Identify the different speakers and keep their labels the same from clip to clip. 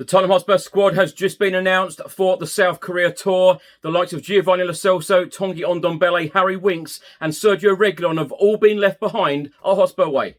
Speaker 1: The Tottenham Hotspur squad has just been announced for the South Korea tour. The likes of Giovanni Lo Celso, Tanguy Ndombele, Harry Winks and Sergio Reguilón have all been left behind our Hotspur way.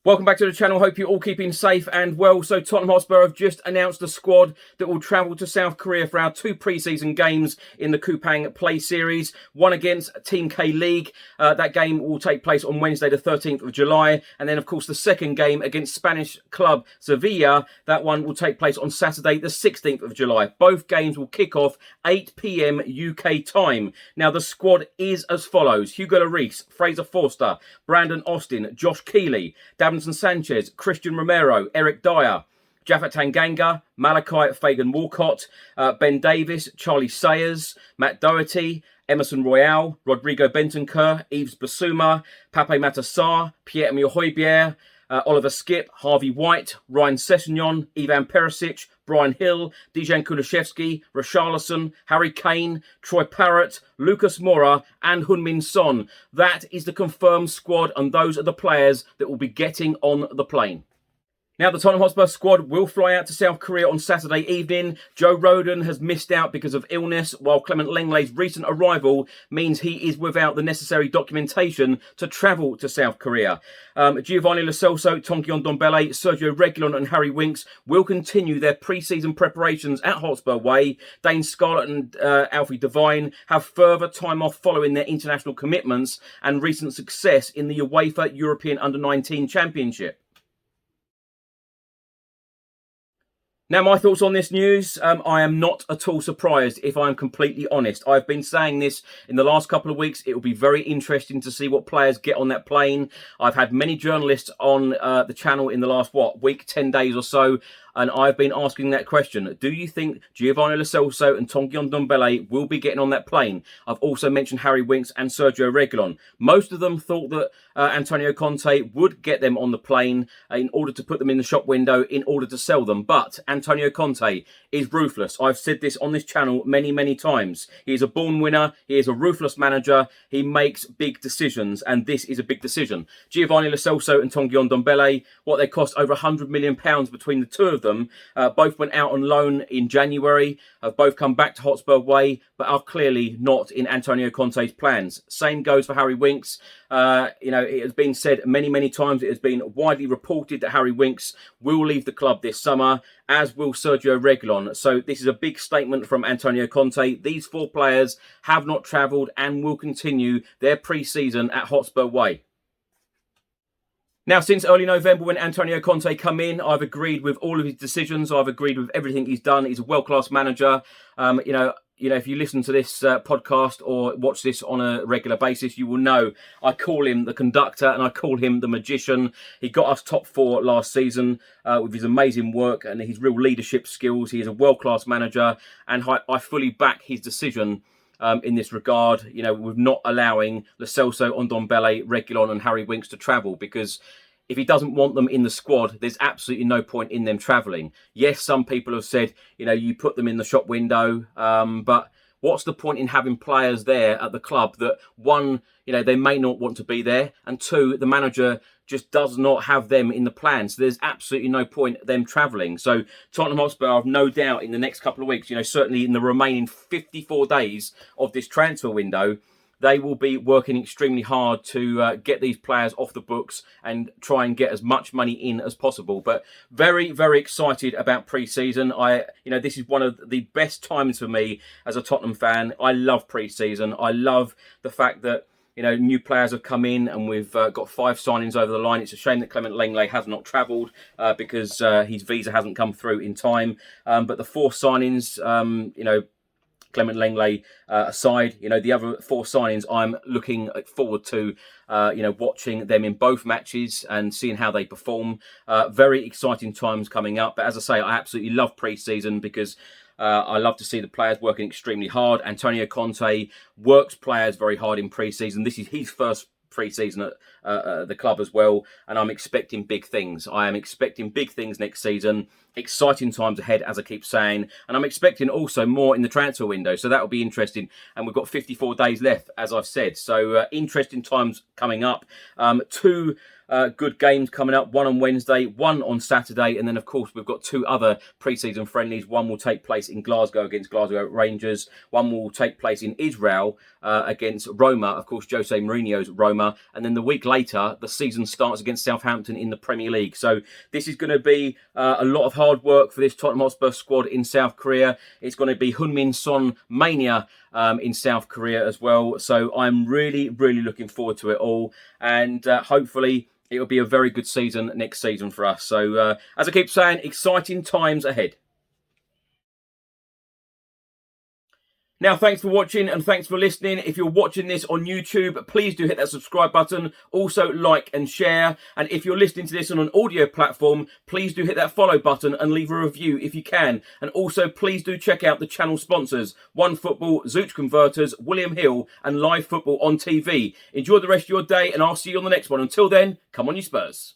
Speaker 1: Welcome back to the channel. Hope you're all keeping safe and well. So Tottenham Hotspur have just announced the squad that will travel to South Korea for our two pre-season games in the Kupang Play Series. One against Team K League. That game will take place on Wednesday the 13th of July. And then, of course, the second game against Spanish club Sevilla. That one will take place on Saturday the 16th of July. Both games will kick off 8 p.m. UK time. Now, the squad is as follows. Hugo Lloris, Fraser Forster, Brandon Austin, Josh Keeley, Davinson Sanchez, Christian Romero, Eric Dyer, Japhet Tanganga, Malachi Fagan Walcott, Ben Davis, Charlie Sayers, Matt Doherty, Emerson Royale, Rodrigo Bentancur, Yves Basuma, Pape Matar, Pierre-Emile Højbjerg, Oliver Skip, Harvey White, Ryan Sessegnon, Ivan Perisic, Brian Hill, Dejan Kulusevski, Richarlison, Harry Kane, Troy Parrott, Lucas Moura and Heung-min Son. That is the confirmed squad and those are the players that will be getting on the plane. Now, the Tottenham Hotspur squad will fly out to South Korea on Saturday evening. Joe Rodon has missed out because of illness, while Clement Lenglet's recent arrival means he is without the necessary documentation to travel to South Korea. Giovanni Lo Celso, Tanguy Ndombele, Sergio Reguilón and Harry Winks will continue their pre-season preparations at Hotspur Way. Dane Scarlett and Alfie Devine have further time off following their international commitments and recent success in the UEFA European Under-19 Championship. Now, my thoughts on this news, I am not at all surprised, if I'm completely honest. I've been saying this in the last couple of weeks. It will be very interesting to see what players get on that plane. I've had many journalists on the channel in the last, week, 10 days or so, and I've been asking that question. Do you think Giovanni Lo Celso and Tanguy Ndombele will be getting on that plane? I've also mentioned Harry Winks and Sergio Reguilón. Most of them thought that Antonio Conte would get them on the plane in order to put them in the shop window in order to sell them. But Antonio Conte is ruthless. I've said this on this channel many, many times. He is a born winner. He is a ruthless manager. He makes big decisions, and this is a big decision. Giovanni Lo Celso and Tanguy Ndombele, they cost over £100 million between the two of them. Both went out on loan in January, have both come back to Hotspur Way, but are clearly not in Antonio Conte's plans. Same goes for Harry Winks. It has been said many, many times. It has been widely reported that Harry Winks will leave the club this summer, as will Sergio Reguilón. So this is a big statement from Antonio Conte. These four players have not travelled and will continue their pre-season at Hotspur Way. Now, since early November when Antonio Conte come in, I've agreed with all of his decisions. I've agreed with everything he's done. He's a world-class manager. If you listen to this podcast or watch this on a regular basis, you will know I call him the conductor and I call him the magician. He got us top four last season with his amazing work and his real leadership skills. He is a world-class manager, and I fully back his decision in this regard, with not allowing Lo Celso, Ndombele, Reguilón and Harry Winks to travel, because if he doesn't want them in the squad, there's absolutely no point in them travelling. Yes, some people have said, you put them in the shop window, but what's the point in having players there at the club that, one, they may not want to be there, and two, the manager just does not have them in the plan. So there's absolutely no point them travelling. So Tottenham Hotspur, I've no doubt in the next couple of weeks, certainly in the remaining 54 days of this transfer window, they will be working extremely hard to get these players off the books and try and get as much money in as possible. But very, very excited about pre-season. This is one of the best times for me as a Tottenham fan. I love pre-season. I love the fact that new players have come in and we've got 5 signings over the line. It's a shame that Clement Lenglet has not travelled because his visa hasn't come through in time. But the 4 signings, Clement Lenglet aside. You know, the other 4 signings, I'm looking forward to, you know, watching them in both matches and seeing how they perform. Very exciting times coming up. But as I say, I absolutely love pre-season because I love to see the players working extremely hard. Antonio Conte works players very hard in pre-season. This is his first pre-season at the club as well, and I'm expecting big things. I am expecting big things next season. Exciting times ahead, as I keep saying, and I'm expecting also more in the transfer window, so that will be interesting. And we've got 54 days left, as I've said, so interesting times coming up. 2 good games coming up, one on Wednesday, one on Saturday, and then of course we've got 2 other pre-season friendlies. One will take place in Glasgow against Glasgow Rangers, one will take place in Israel against Roma, of course Jose Mourinho's Roma, and then the week later the season starts against Southampton in the Premier League. So this is going to be a lot of hard work for this Tottenham Hotspur squad in South Korea. It's going to be Heung-min Son mania in South Korea as well, so I'm really looking forward to it all, and hopefully it'll be a very good season next season for us. So, as I keep saying, exciting times ahead. Now, thanks for watching and thanks for listening. If you're watching this on YouTube, please do hit that subscribe button. Also, like and share. And if you're listening to this on an audio platform, please do hit that follow button and leave a review if you can. And also, please do check out the channel sponsors, OneFootball, Zooch Converters, William Hill, and Live Football on TV. Enjoy the rest of your day, and I'll see you on the next one. Until then, come on you Spurs.